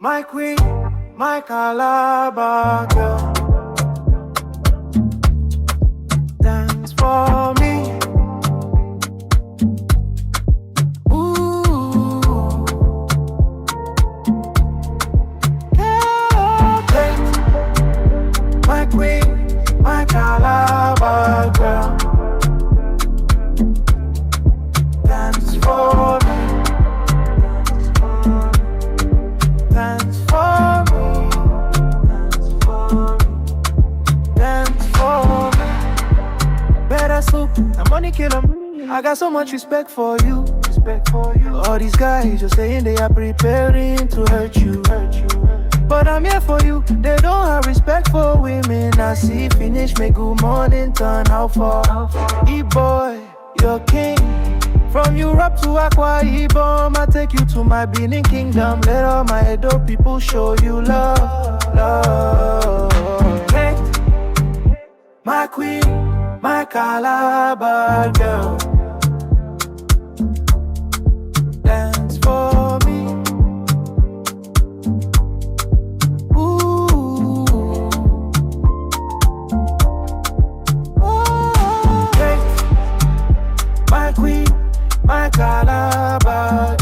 my queen, my Calabar girl. Dance for me. Ooh, hey, my queen, my Calabar girl. Dance for me. Dance for me. Dance for me. Better soup, and money kill 'em. I got so much respect for you. All these guys just saying they are preparing to hurt you. But I'm here for you. They don't have respect for women. I see finish, make good morning turn. How far? E-boy, you're king. From Europe to Akwa Ibom, I take you to my Benin kingdom. Let all my Edo people show you love, love. Hey, my queen, my Calabar girl. Dance for me. Ooh, oh, hey, my queen, my Calabar